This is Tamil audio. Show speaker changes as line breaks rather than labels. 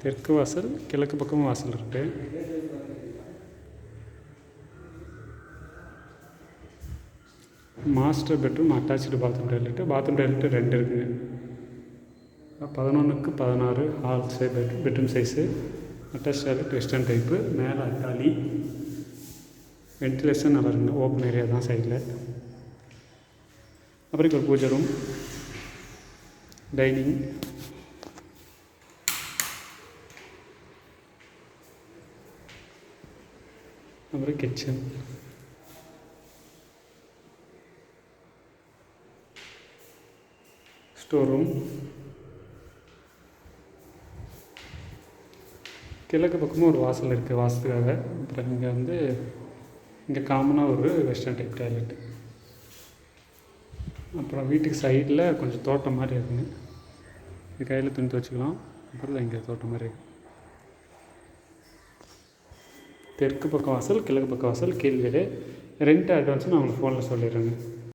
தெற்கு வாசல், கிழக்கு பக்கமும் வாசல் இருக்குது. Master bedroom, attach bathroom toilet. Bathroom toilet 2 இருக்குங்க. 11க்கு 16 hall bedroom size. Attach toilet western type. மேலே அட்டாலி. வென்டிலேஷன் நல்லா இருக்குங்க. ஓப்பன் ஏரியா தான் சைடில். அப்புறம் ஒரு பூஜை ரூம், டைனிங், அப்புறம் கிச்சன், ஸ்டோர் ரூம். கிழக்கு பக்கமும் ஒரு வாசல் இருக்குது வாசலுக்காக. அப்புறம் இங்கே காமனாக ஒரு வெஸ்டர்ன் டைப் டாய்லெட்டு. அப்புறம் வீட்டுக்கு சைடில் கொஞ்சம் தோட்டம் மாதிரி இருக்குங்க. இது கையில் துணி துவச்சிக்கலாம். அப்புறம் இங்கே தோட்டம் மாதிரி இருக்குது. தெற்கு பக்கம் வாசல், கிழக்கு பக்கம் வாசல், கீழ் வீடு. ரெண்ட் அட்வான்ஸ் நான் உங்களுக்கு ஃபோனில் சொல்லிடுறேங்க.